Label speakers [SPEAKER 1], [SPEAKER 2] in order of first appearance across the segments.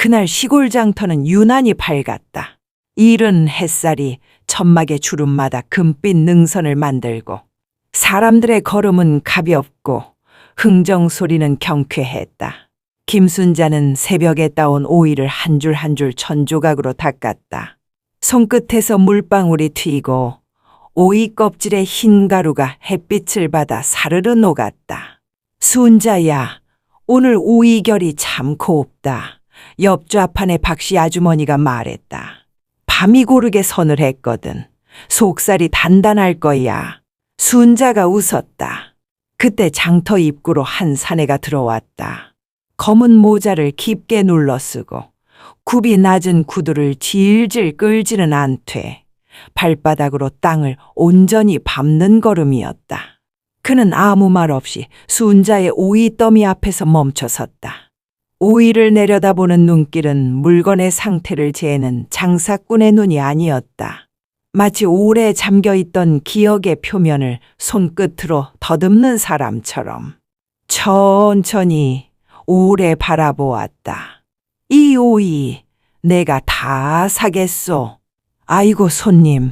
[SPEAKER 1] 그날 시골 장터는 유난히 밝았다. 이른 햇살이 천막의 주름마다 금빛 능선을 만들고 사람들의 걸음은 가볍고 흥정 소리는 경쾌했다. 김순자는 새벽에 따온 오이를 한 줄 한 줄 천조각으로 닦았다. 손끝에서 물방울이 튀고 오이 껍질의 흰 가루가 햇빛을 받아 사르르 녹았다. 순자야, 오늘 오이결이 참 곱다. 옆 좌판의 박씨 아주머니가 말했다. 밤이 고르게 선을 했거든. 속살이 단단할 거야. 순자가 웃었다. 그때 장터 입구로 한 사내가 들어왔다. 검은 모자를 깊게 눌러쓰고 굽이 낮은 구두를 질질 끌지는 않되 발바닥으로 땅을 온전히 밟는 걸음이었다. 그는 아무 말 없이 순자의 오이 더미 앞에서 멈춰섰다. 오이를 내려다보는 눈길은 물건의 상태를 재는 장사꾼의 눈이 아니었다. 마치 오래 잠겨있던 기억의 표면을 손끝으로 더듬는 사람처럼 천천히 오래 바라보았다. 이 오이 내가 다 사겠소. 아이고 손님,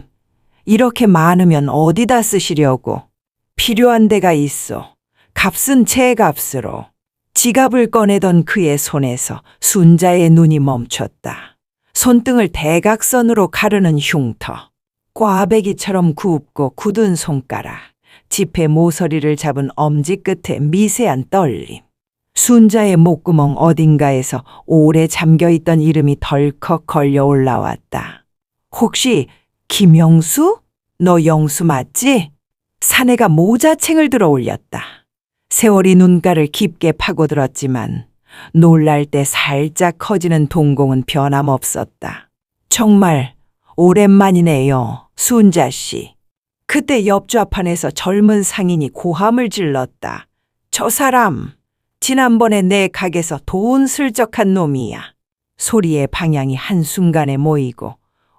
[SPEAKER 1] 이렇게 많으면 어디다 쓰시려고. 필요한 데가 있어. 값은 제 값으로. 지갑을 꺼내던 그의 손에서 순자의 눈이 멈췄다. 손등을 대각선으로 가르는 흉터, 꽈배기처럼 굽고 굳은 손가락, 지폐 모서리를 잡은 엄지 끝에 미세한 떨림. 순자의 목구멍 어딘가에서 오래 잠겨있던 이름이 덜컥 걸려 올라왔다. 혹시 김영수? 너 영수 맞지? 사내가 모자챙을 들어 올렸다. 세월이 눈가를 깊게 파고들었지만 놀랄 때 살짝 커지는 동공은 변함없었다. 정말 오랜만이네요, 순자 씨. 그때 옆 좌판에서 젊은 상인이 고함을 질렀다. 저 사람, 지난번에 내 가게에서 돈 슬쩍한 놈이야. 소리의 방향이 한순간에 모이고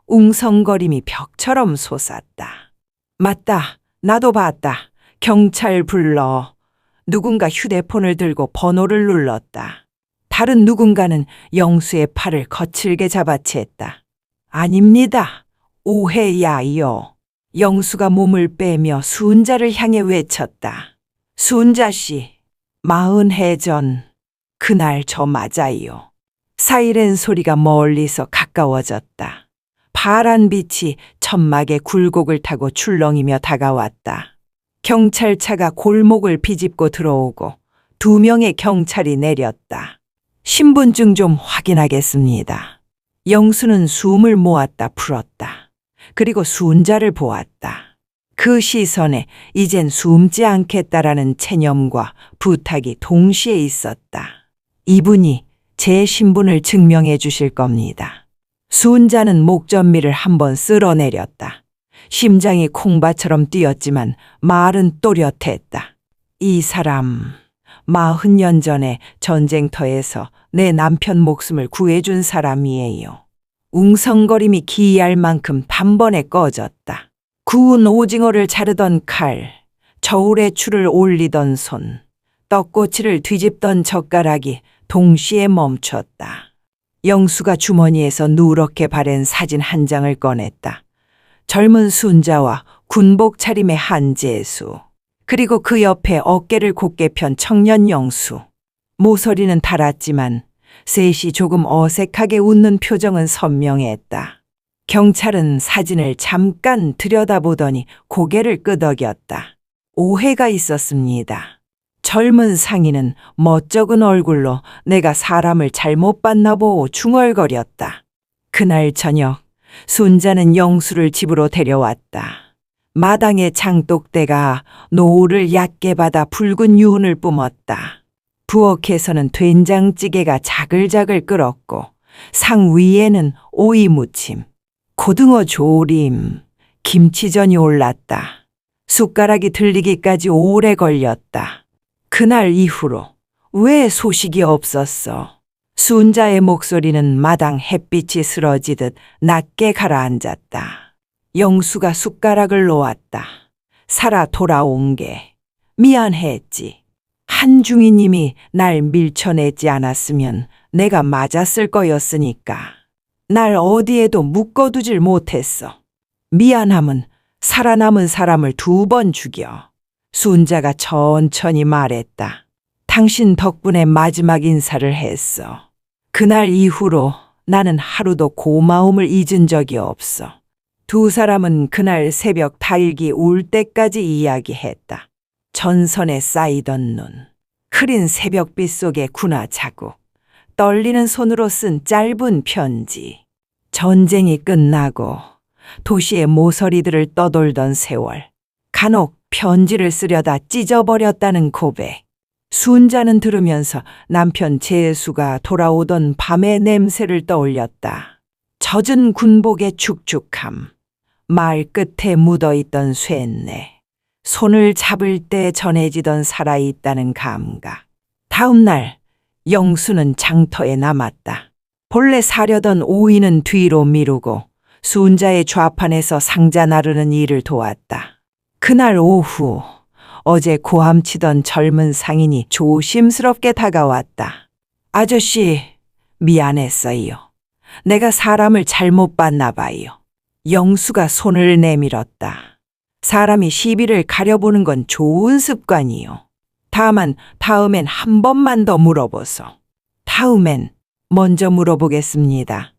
[SPEAKER 1] 웅성거림이 벽처럼 솟았다. 맞다, 나도 봤다. 경찰 불러. 누군가 휴대폰을 들고 번호를 눌렀다. 다른 누군가는 영수의 팔을 거칠게 잡아챘다. 아닙니다. 오해야요. 영수가 몸을 빼며 순자를 향해 외쳤다. 순자 씨, 40해 전 그날 저 맞아요. 사이렌 소리가 멀리서 가까워졌다. 파란 빛이 천막의 굴곡을 타고 출렁이며 다가왔다. 경찰차가 골목을 비집고 들어오고 2명의 경찰이 내렸다. 신분증 좀 확인하겠습니다. 영수는 숨을 모았다 풀었다. 그리고 순자를 보았다. 그 시선에 이젠 숨지 않겠다라는 체념과 부탁이 동시에 있었다. 이분이 제 신분을 증명해 주실 겁니다. 순자는 목전미를 한번 쓸어내렸다. 심장이 콩밭처럼 뛰었지만 말은 또렷했다. 이 사람, 40년 전에 전쟁터에서 내 남편 목숨을 구해준 사람이에요. 웅성거림이 기이할 만큼 단번에 꺼졌다. 구운 오징어를 자르던 칼, 저울에 줄을 올리던 손, 떡꼬치를 뒤집던 젓가락이 동시에 멈췄다. 영수가 주머니에서 누렇게 바랜 사진 한 장을 꺼냈다. 젊은 순자와 군복 차림의 한재수, 그리고 그 옆에 어깨를 곧게 편 청년 영수. 모서리는 달았지만 셋이 조금 어색하게 웃는 표정은 선명했다. 경찰은 사진을 잠깐 들여다보더니 고개를 끄덕였다. 오해가 있었습니다. 젊은 상인은 멋쩍은 얼굴로 내가 사람을 잘못 봤나 보고 중얼거렸다. 그날 저녁 순자는 영수를 집으로 데려왔다. 마당의 장독대가 노을을 얕게 받아 붉은 유운을 뿜었다. 부엌에서는 된장찌개가 자글자글 끓었고 상 위에는 오이 무침, 고등어 조림, 김치전이 올랐다. 숟가락이 들리기까지 오래 걸렸다. 그날 이후로 왜 소식이 없었어? 순자의 목소리는 마당 햇빛이 쓰러지듯 낮게 가라앉았다. 영수가 숟가락을 놓았다. 살아 돌아온 게 미안했지. 한중이님이 날 밀쳐내지 않았으면 내가 맞았을 거였으니까. 날 어디에도 묶어두질 못했어. 미안함은 살아남은 사람을 2번 죽여. 순자가 천천히 말했다. 당신 덕분에 마지막 인사를 했어. 그날 이후로 나는 하루도 고마움을 잊은 적이 없어. 2 사람은 그날 새벽 달기 울 때까지 이야기했다. 전선에 쌓이던 눈, 흐린 새벽빛 속의 군화 자국, 떨리는 손으로 쓴 짧은 편지. 전쟁이 끝나고 도시의 모서리들을 떠돌던 세월. 간혹 편지를 쓰려다 찢어버렸다는 고백. 순자는 들으면서 남편 재수가 돌아오던 밤의 냄새를 떠올렸다. 젖은 군복의 축축함, 말 끝에 묻어있던 쇠뇌, 손을 잡을 때 전해지던 살아있다는 감각. 다음 날 영수는 장터에 남았다. 본래 사려던 오이는 뒤로 미루고 순자의 좌판에서 상자 나르는 일을 도왔다. 그날 오후 어제 고함치던 젊은 상인이 조심스럽게 다가왔다. 아저씨, 미안했어요. 내가 사람을 잘못 봤나 봐요. 영수가 손을 내밀었다. 사람이 시비를 가려보는 건 좋은 습관이요. 다만 다음엔 한 번만 더 물어보소. 다음엔 먼저 물어보겠습니다.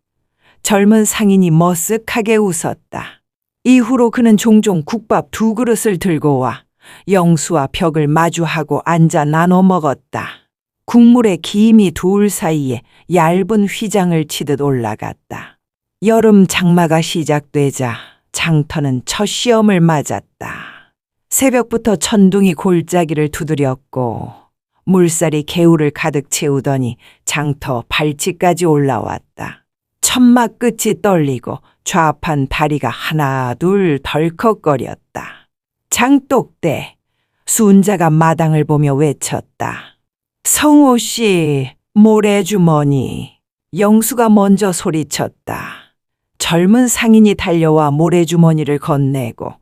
[SPEAKER 1] 젊은 상인이 머쓱하게 웃었다. 이후로 그는 종종 국밥 2 그릇을 들고 와 영수와 벽을 마주하고 앉아 나눠 먹었다. 국물의 김이 둘 사이에 얇은 휘장을 치듯 올라갔다. 여름 장마가 시작되자 장터는 첫 시험을 맞았다. 새벽부터 천둥이 골짜기를 두드렸고 물살이 개울을 가득 채우더니 장터 발치까지 올라왔다. 천막 끝이 떨리고 좌판 다리가 하나 둘 덜컥거렸다. 장독대, 순자가 마당을 보며 외쳤다. 성호 씨, 모래주머니. 영수가 먼저 소리쳤다. 젊은 상인이 달려와 모래주머니를 건네고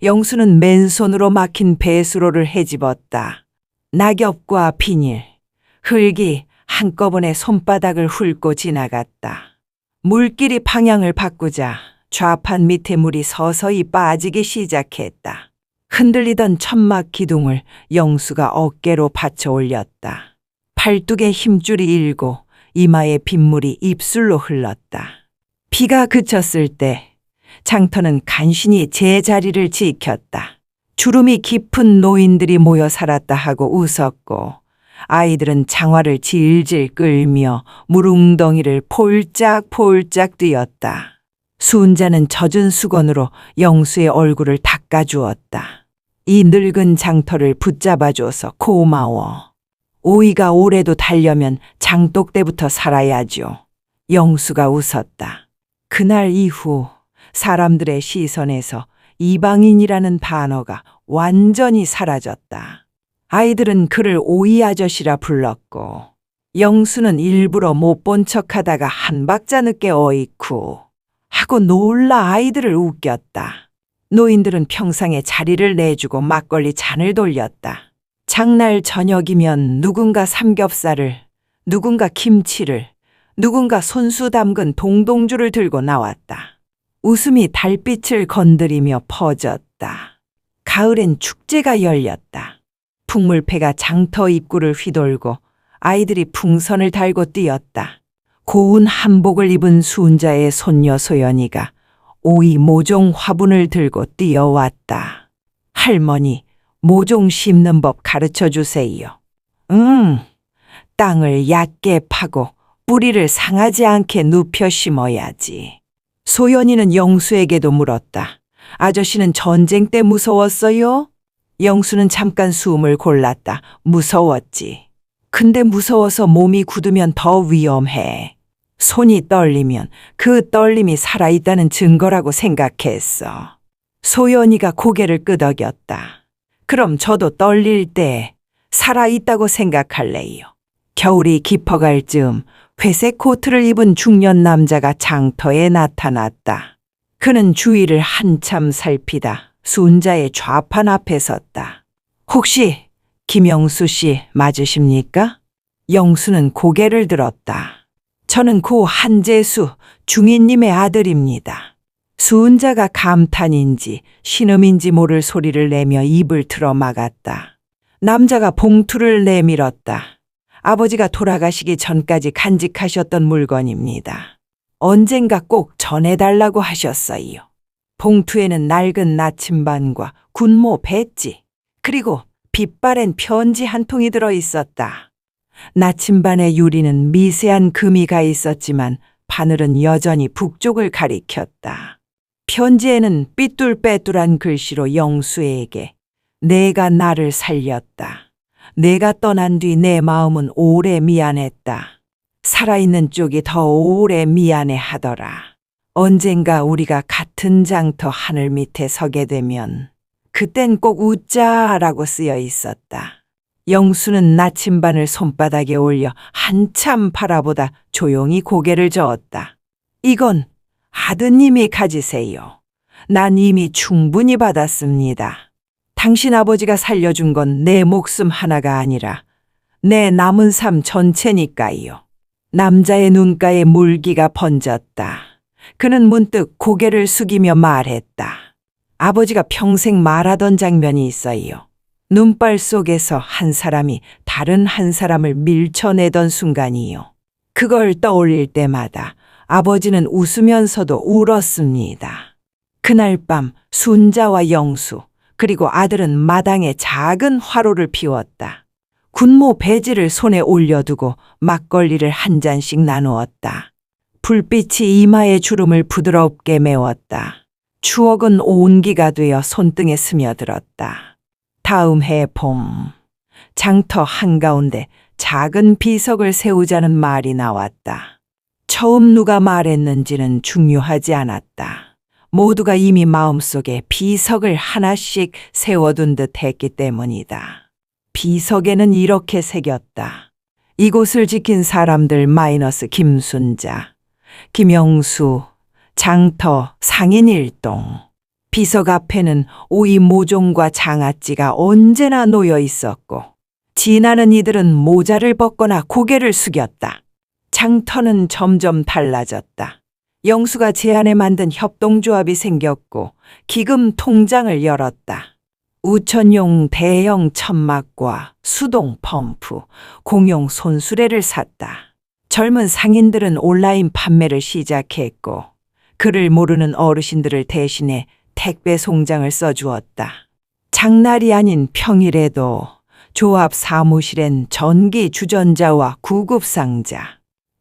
[SPEAKER 1] 영수는 맨손으로 막힌 배수로를 헤집었다. 낙엽과 비닐, 흙이 한꺼번에 손바닥을 훑고 지나갔다. 물길이 방향을 바꾸자 좌판 밑에 물이 서서히 빠지기 시작했다. 흔들리던 천막 기둥을 영수가 어깨로 받쳐 올렸다. 팔뚝에 힘줄이 일고 이마에 빗물이 입술로 흘렀다. 비가 그쳤을 때 장터는 간신히 제자리를 지켰다. 주름이 깊은 노인들이 모여 살았다 하고 웃었고 아이들은 장화를 질질 끌며 물웅덩이를 폴짝폴짝 뛰었다. 순자는 젖은 수건으로 영수의 얼굴을 닦아주었다. 이 늙은 장터를 붙잡아줘서 고마워. 오이가 오래도 달려면 장독대부터 살아야죠. 영수가 웃었다. 그날 이후 사람들의 시선에서 이방인이라는 단어가 완전히 사라졌다. 아이들은 그를 오이 아저씨라 불렀고 영수는 일부러 못 본 척하다가 한 박자 늦게 어이쿠 하고 놀라 아이들을 웃겼다. 노인들은 평상에 자리를 내주고 막걸리 잔을 돌렸다. 장날 저녁이면 누군가 삼겹살을, 누군가 김치를, 누군가 손수 담근 동동주를 들고 나왔다. 웃음이 달빛을 건드리며 퍼졌다. 가을엔 축제가 열렸다. 풍물패가 장터 입구를 휘돌고 아이들이 풍선을 달고 뛰었다. 고운 한복을 입은 순자의 손녀 소연이가 오이 모종 화분을 들고 뛰어왔다. 할머니, 모종 심는 법 가르쳐 주세요. 땅을 얕게 파고 뿌리를 상하지 않게 눕혀 심어야지. 소연이는 영수에게도 물었다. 아저씨는 전쟁 때 무서웠어요? 영수는 잠깐 숨을 골랐다. 무서웠지. 근데 무서워서 몸이 굳으면 더 위험해. 손이 떨리면 그 떨림이 살아있다는 증거라고 생각했어. 소연이가 고개를 끄덕였다. 그럼 저도 떨릴 때 살아있다고 생각할래요. 겨울이 깊어갈 즈음 회색 코트를 입은 중년 남자가 장터에 나타났다. 그는 주위를 한참 살피다 순자의 좌판 앞에 섰다. 혹시 김영수 씨 맞으십니까? 영수는 고개를 들었다. 저는 고 한재수 중인님의 아들입니다. 수은자가 감탄인지 신음인지 모를 소리를 내며 입을 틀어 막았다. 남자가 봉투를 내밀었다. 아버지가 돌아가시기 전까지 간직하셨던 물건입니다. 언젠가 꼭 전해달라고 하셨어요. 봉투에는 낡은 나침반과 군모 배지, 그리고 빛바랜 편지 한 통이 들어 있었다. 나침반의 유리는 미세한 금이 가 있었지만 바늘은 여전히 북쪽을 가리켰다. 편지에는 삐뚤빼뚤한 글씨로 영수에게 내가 나를 살렸다. 내가 떠난 뒤 내 마음은 오래 미안했다. 살아있는 쪽이 더 오래 미안해하더라. 언젠가 우리가 같은 장터 하늘 밑에 서게 되면 그땐 꼭 웃자라고 쓰여 있었다. 영수는 나침반을 손바닥에 올려 한참 바라보다 조용히 고개를 저었다. 이건 아드님이 가지세요. 난 이미 충분히 받았습니다. 당신 아버지가 살려준 건 내 목숨 하나가 아니라 내 남은 삶 전체니까요. 남자의 눈가에 물기가 번졌다. 그는 문득 고개를 숙이며 말했다. 아버지가 평생 말하던 장면이 있어요. 눈발 속에서 한 사람이 다른 한 사람을 밀쳐내던 순간이요. 그걸 떠올릴 때마다 아버지는 웃으면서도 울었습니다. 그날 밤 순자와 영수 그리고 아들은 마당에 작은 화로를 피웠다. 군모 배지를 손에 올려두고 막걸리를 한 잔씩 나누었다. 불빛이 이마의 주름을 부드럽게 메웠다. 추억은 온기가 되어 손등에 스며들었다. 다음 해 봄, 장터 한가운데 작은 비석을 세우자는 말이 나왔다. 처음 누가 말했는지는 중요하지 않았다. 모두가 이미 마음속에 비석을 하나씩 세워둔 듯 했기 때문이다. 비석에는 이렇게 새겼다. 이곳을 지킨 사람들 마이너스 김순자, 김영수, 장터, 상인일동. 비석 앞에는 오이 모종과 장아찌가 언제나 놓여 있었고 지나는 이들은 모자를 벗거나 고개를 숙였다. 장터는 점점 달라졌다. 영수가 제안에 만든 협동조합이 생겼고 기금 통장을 열었다. 우천용 대형 천막과 수동 펌프, 공용 손수레를 샀다. 젊은 상인들은 온라인 판매를 시작했고 그를 모르는 어르신들을 대신해 택배 송장을 써주었다. 장날이 아닌 평일에도 조합 사무실엔 전기 주전자와 구급상자,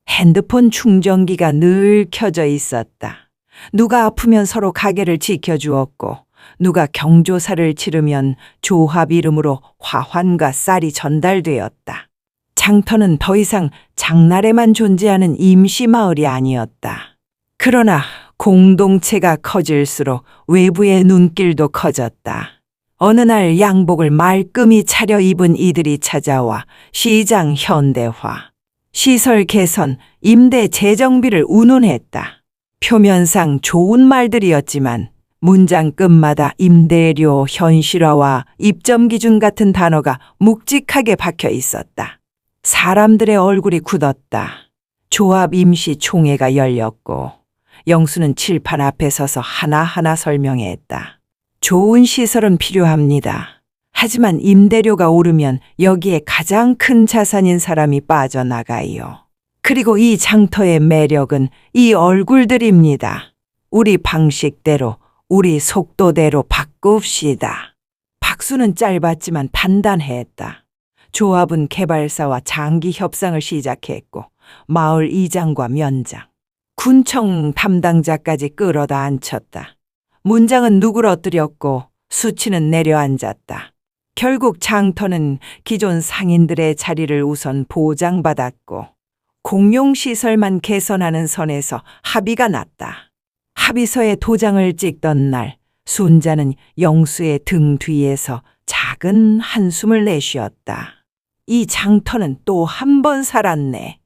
[SPEAKER 1] 핸드폰 충전기가 늘 켜져 있었다. 누가 아프면 서로 가게를 지켜주었고 누가 경조사를 치르면 조합 이름으로 화환과 쌀이 전달되었다. 장터는 더 이상 장날에만 존재하는 임시마을이 아니었다. 그러나 공동체가 커질수록 외부의 눈길도 커졌다. 어느 날 양복을 말끔히 차려입은 이들이 찾아와 시장 현대화, 시설 개선, 임대 재정비를 운운했다. 표면상 좋은 말들이었지만 문장 끝마다 임대료 현실화와 입점 기준 같은 단어가 묵직하게 박혀 있었다. 사람들의 얼굴이 굳었다. 조합 임시 총회가 열렸고 영수는 칠판 앞에 서서 하나하나 설명했다. 좋은 시설은 필요합니다. 하지만 임대료가 오르면 여기에 가장 큰 자산인 사람이 빠져나가요. 그리고 이 장터의 매력은 이 얼굴들입니다. 우리 방식대로, 우리 속도대로 바꿉시다. 박수는 짧았지만 단단했다. 조합은 개발사와 장기 협상을 시작했고 마을 이장과 면장, 군청 담당자까지 끌어다 앉혔다. 문장은 누그러뜨렸고 수치는 내려앉았다. 결국 장터는 기존 상인들의 자리를 우선 보장받았고 공용시설만 개선하는 선에서 합의가 났다. 합의서에 도장을 찍던 날 순자는 영수의 등 뒤에서 작은 한숨을 내쉬었다. 이 장터는 또 한 번 살았네.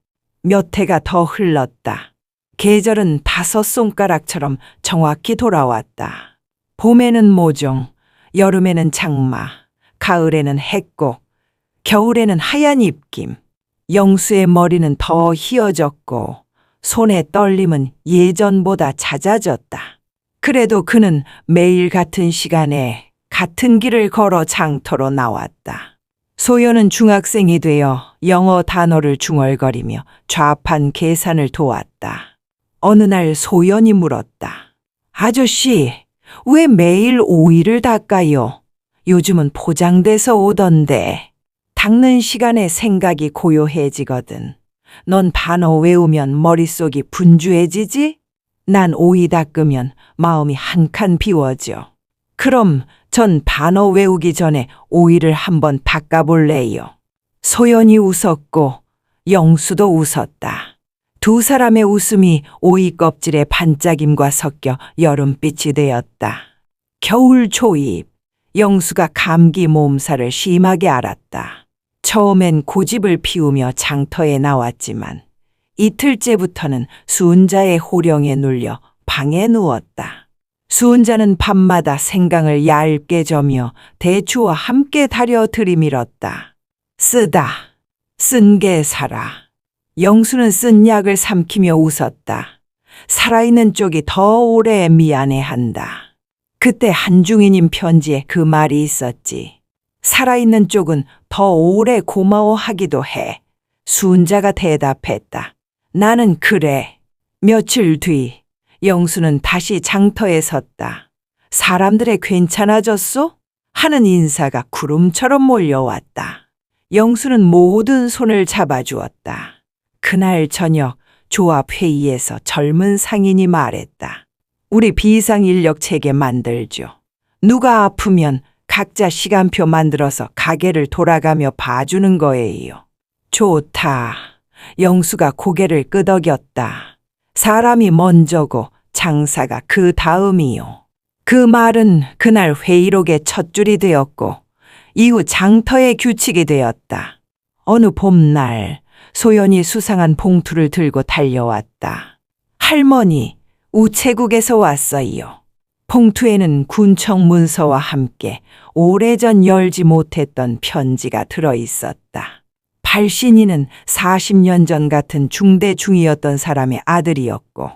[SPEAKER 1] 몇 해가 더 흘렀다. 계절은 5손가락처럼 정확히 돌아왔다. 봄에는 모종, 여름에는 장마, 가을에는 핵곡, 겨울에는 하얀 입김. 영수의 머리는 더 희어졌고 손의 떨림은 예전보다 잦아졌다. 그래도 그는 매일 같은 시간에 같은 길을 걸어 장터로 나왔다. 소연은 중학생이 되어 영어 단어를 중얼거리며 좌판 계산을 도왔다. 어느 날 소연이 물었다. 아저씨, 왜 매일 오이를 닦아요? 요즘은 포장돼서 오던데. 닦는 시간에 생각이 고요해지거든. 넌 단어 외우면 머릿속이 분주해지지? 난 오이 닦으면 마음이 한 칸 비워져. 그럼 전 단어 외우기 전에 오이를 한번 닦아볼래요. 소연이 웃었고 영수도 웃었다. 두 사람의 웃음이 오이 껍질의 반짝임과 섞여 여름빛이 되었다. 겨울 초입, 영수가 감기 몸살을 심하게 앓았다. 처음엔 고집을 피우며 장터에 나왔지만 이틀째부터는 수은자의 호령에 눌려 방에 누웠다. 수은자는 밤마다 생강을 얇게 저며 대추와 함께 다려 들이밀었다. 쓰다. 쓴 게 살아. 영수는 쓴 약을 삼키며 웃었다. 살아있는 쪽이 더 오래 미안해한다. 그때 한중이님 편지에 그 말이 있었지. 살아있는 쪽은 더 오래 고마워하기도 해. 수은자가 대답했다. 나는 그래. 며칠 뒤 영수는 다시 장터에 섰다. 사람들의 괜찮아졌소? 하는 인사가 구름처럼 몰려왔다. 영수는 모든 손을 잡아주었다. 그날 저녁 조합 회의에서 젊은 상인이 말했다. 우리 비상인력 체계 만들죠. 누가 아프면 각자 시간표 만들어서 가게를 돌아가며 봐주는 거예요. 좋다. 영수가 고개를 끄덕였다. 사람이 먼저고 장사가 그 다음이요. 그 말은 그날 회의록의 첫 줄이 되었고 이후 장터의 규칙이 되었다. 어느 봄날 소연이 수상한 봉투를 들고 달려왔다. 할머니, 우체국에서 왔어요. 봉투에는 군청 문서와 함께 오래전 열지 못했던 편지가 들어있었다. 발신인은 40년 전 같은 중대중이었던 사람의 아들이었고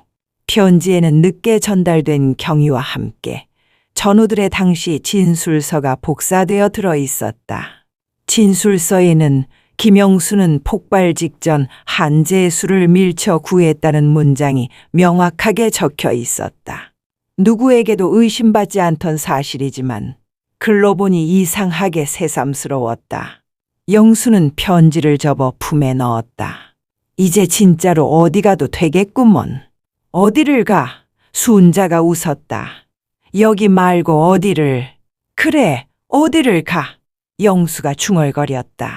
[SPEAKER 1] 편지에는 늦게 전달된 경위와 함께 전우들의 당시 진술서가 복사되어 들어있었다. 진술서에는 김영수는 폭발 직전 한재수를 밀쳐 구했다는 문장이 명확하게 적혀 있었다. 누구에게도 의심받지 않던 사실이지만 글로 보니 이상하게 새삼스러웠다. 영수는 편지를 접어 품에 넣었다. 이제 진짜로 어디 가도 되겠구먼. 어디를 가? 수은자가 웃었다. 여기 말고 어디를? 그래, 어디를 가? 영수가 중얼거렸다.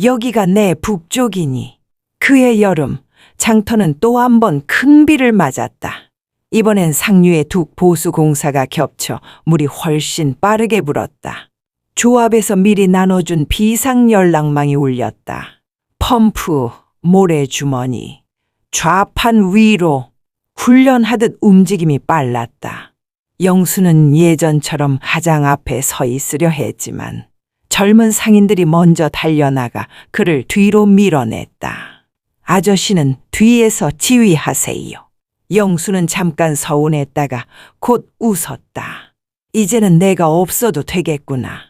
[SPEAKER 1] 여기가 내 북쪽이니. 그해 여름, 장터는 또 한 번 큰 비를 맞았다. 이번엔 상류의 두 보수 공사가 겹쳐 물이 훨씬 빠르게 불었다. 조합에서 미리 나눠준 비상연락망이 울렸다. 펌프, 모래주머니, 좌판 위로 훈련하듯 움직임이 빨랐다. 영수는 예전처럼 가장 앞에 서 있으려 했지만 젊은 상인들이 먼저 달려나가 그를 뒤로 밀어냈다. 아저씨는 뒤에서 지휘하세요. 영수는 잠깐 서운했다가 곧 웃었다. 이제는 내가 없어도 되겠구나.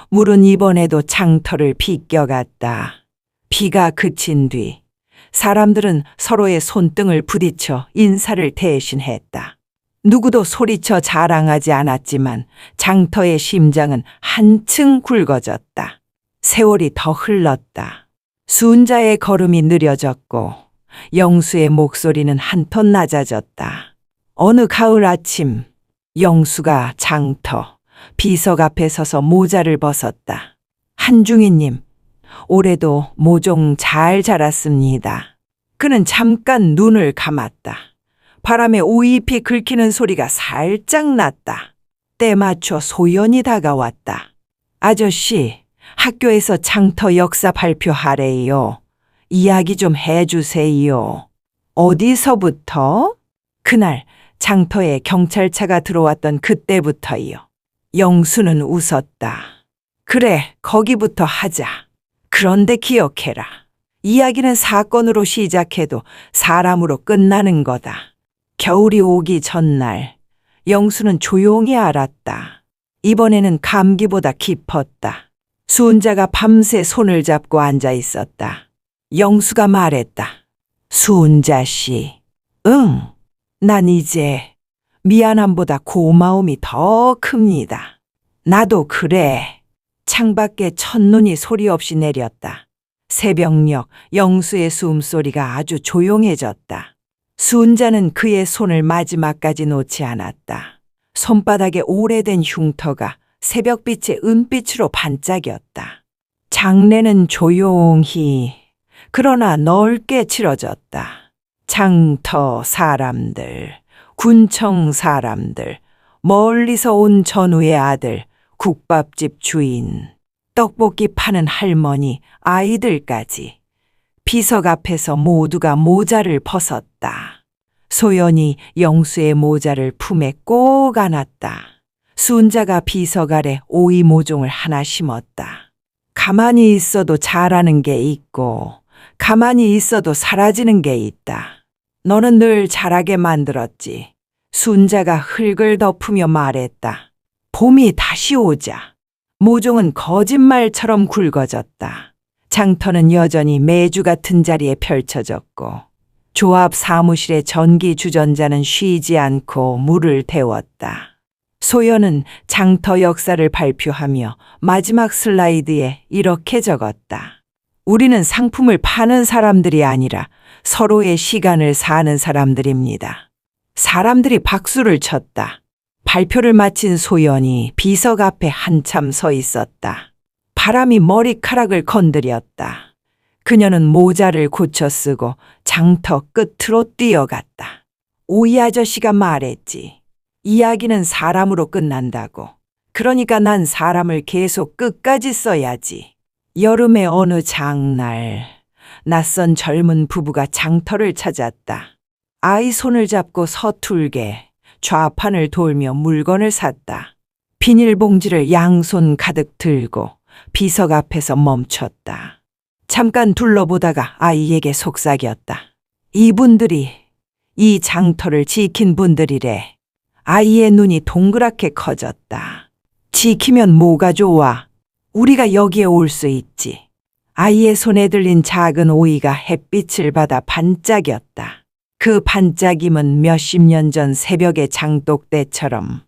[SPEAKER 1] 물은 이번에도 장터를 비껴갔다. 비가 그친 뒤 사람들은 서로의 손등을 부딪혀 인사를 대신했다. 누구도 소리쳐 자랑하지 않았지만 장터의 심장은 한층 굵어졌다. 세월이 더 흘렀다. 수은자의 걸음이 느려졌고 영수의 목소리는 한 톤 낮아졌다. 어느 가을 아침 영수가 장터 비석 앞에 서서 모자를 벗었다. 한중이님, 올해도 모종 잘 자랐습니다. 그는 잠깐 눈을 감았다. 바람에 오이잎이 긁히는 소리가 살짝 났다. 때 맞춰 소연이 다가왔다. 아저씨, 학교에서 장터 역사 발표하래요. 이야기 좀 해주세요. 어디서부터? 그날 장터에 경찰차가 들어왔던 그때부터요. 영수는 웃었다. 그래, 거기부터 하자. 그런데 기억해라. 이야기는 사건으로 시작해도 사람으로 끝나는 거다. 겨울이 오기 전날 영수는 조용히 알았다. 이번에는 감기보다 깊었다. 수은자가 밤새 손을 잡고 앉아 있었다. 영수가 말했다. 수은자 씨, 응, 난 이제 미안함보다 고마움이 더 큽니다. 나도 그래. 창밖에 첫눈이 소리 없이 내렸다. 새벽녘 영수의 숨소리가 아주 조용해졌다. 수은자는 그의 손을 마지막까지 놓지 않았다. 손바닥에 오래된 흉터가 새벽빛의 은빛으로 반짝였다. 장례는 조용히 그러나 넓게 치러졌다. 장터 사람들, 군청 사람들, 멀리서 온 전우의 아들, 국밥집 주인, 떡볶이 파는 할머니, 아이들까지 비석 앞에서 모두가 모자를 벗었다. 소연이 영수의 모자를 품에 꼭 안았다. 수은자가 비석 아래 오이 모종을 하나 심었다. 가만히 있어도 자라는 게 있고 가만히 있어도 사라지는 게 있다. 너는 늘 자라게 만들었지. 수은자가 흙을 덮으며 말했다. 봄이 다시 오자. 모종은 거짓말처럼 굵어졌다. 장터는 여전히 매주 같은 자리에 펼쳐졌고 조합 사무실의 전기 주전자는 쉬지 않고 물을 데웠다. 소연은 장터 역사를 발표하며 마지막 슬라이드에 이렇게 적었다. 우리는 상품을 파는 사람들이 아니라 서로의 시간을 사는 사람들입니다. 사람들이 박수를 쳤다. 발표를 마친 소연이 비석 앞에 한참 서 있었다. 바람이 머리카락을 건드렸다. 그녀는 모자를 고쳐 쓰고 장터 끝으로 뛰어갔다. 오이 아저씨가 말했지. 이야기는 사람으로 끝난다고. 그러니까 난 사람을 계속 끝까지 써야지. 여름의 어느 장날, 낯선 젊은 부부가 장터를 찾았다. 아이 손을 잡고 서툴게 좌판을 돌며 물건을 샀다. 비닐봉지를 양손 가득 들고 비석 앞에서 멈췄다. 잠깐 둘러보다가 아이에게 속삭였다. 이분들이 이 장터를 지킨 분들이래. 아이의 눈이 동그랗게 커졌다. 지키면 뭐가 좋아? 우리가 여기에 올 수 있지. 아이의 손에 들린 작은 오이가 햇빛을 받아 반짝였다. 그 반짝임은 몇십 년 전 새벽의 장독대처럼,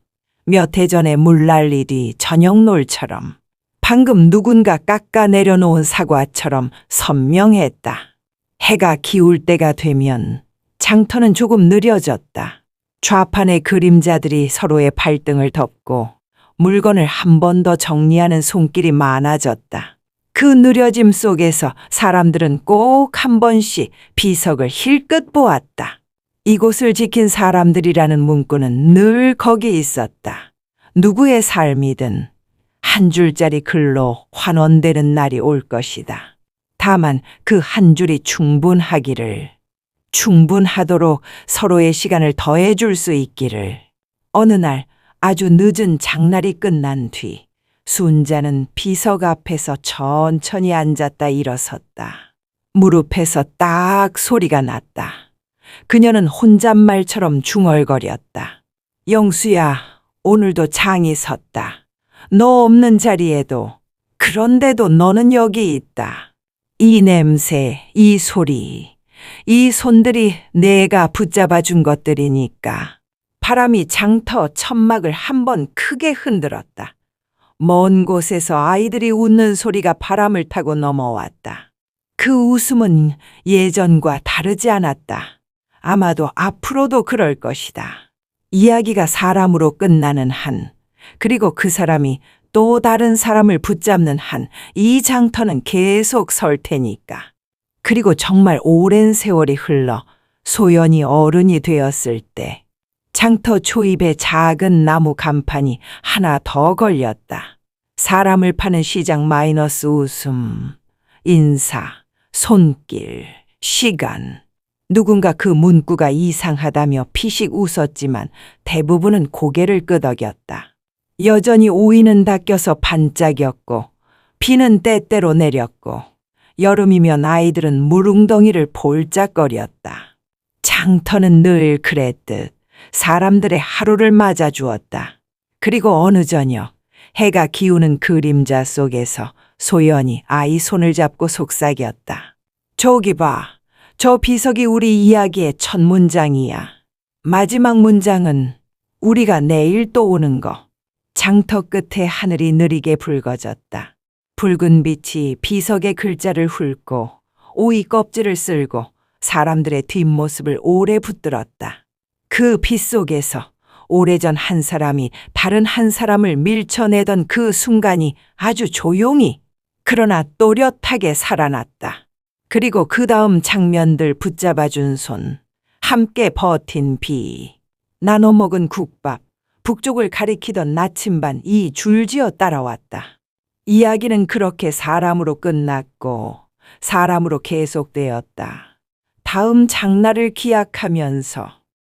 [SPEAKER 1] 몇 해 전에 물난리 뒤 저녁놀처럼, 방금 누군가 깎아 내려놓은 사과처럼 선명했다. 해가 기울 때가 되면 장터는 조금 느려졌다. 좌판의 그림자들이 서로의 발등을 덮고 물건을 한 번 더 정리하는 손길이 많아졌다. 그 느려짐 속에서 사람들은 꼭 한 번씩 비석을 힐끗 보았다. 이곳을 지킨 사람들이라는 문구는 늘 거기 있었다. 누구의 삶이든 한 줄짜리 글로 환원되는 날이 올 것이다. 다만 그 한 줄이 충분하도록 서로의 시간을 더해줄 수 있기를. 어느 날 아주 늦은 장날이 끝난 뒤 수은자는 비석 앞에서 천천히 앉았다 일어섰다. 무릎에서 딱 소리가 났다. 그녀는 혼잣말처럼 중얼거렸다. 영수야, 오늘도 장이 섰다. 너 없는 자리에도, 그런데도 너는 여기 있다. 이 냄새, 이 소리, 이 손들이 내가 붙잡아 준 것들이니까. 바람이 장터 천막을 한번 크게 흔들었다. 먼 곳에서 아이들이 웃는 소리가 바람을 타고 넘어왔다. 그 웃음은 예전과 다르지 않았다. 아마도 앞으로도 그럴 것이다. 이야기가 사람으로 끝나는 한, 그리고 그 사람이 또 다른 사람을 붙잡는 한, 이 장터는 계속 설 테니까. 그리고 정말 오랜 세월이 흘러 소연이 어른이 되었을 때 장터 초입에 작은 나무 간판이 하나 더 걸렸다. 사람을 파는 시장 마이너스 웃음, 인사, 손길, 시간. 누군가 그 문구가 이상하다며 피식 웃었지만 대부분은 고개를 끄덕였다. 여전히 오이는 닦여서 반짝였고 비는 때때로 내렸고 여름이면 아이들은 물웅덩이를 볼짝거렸다. 장터는 늘 그랬듯 사람들의 하루를 맞아주었다. 그리고 어느 저녁 해가 기우는 그림자 속에서 소연이 아이 손을 잡고 속삭였다. 저기 봐. 저 비석이 우리 이야기의 첫 문장이야. 마지막 문장은 우리가 내일 또 오는 거. 장터 끝에 하늘이 느리게 붉어졌다. 붉은 빛이 비석의 글자를 훑고 오이 껍질을 쓸고 사람들의 뒷모습을 오래 붙들었다. 그 빛 속에서 오래전 한 사람이 다른 한 사람을 밀쳐내던 그 순간이 아주 조용히 그러나 또렷하게 살아났다. 그리고 그 다음 장면들 붙잡아준 손, 함께 버틴 비, 나눠 먹은 국밥, 북쪽을 가리키던 나침반 이 줄지어 따라왔다. 이야기는 그렇게 사람으로 끝났고 사람으로 계속되었다. 다음 장날을 기약하면서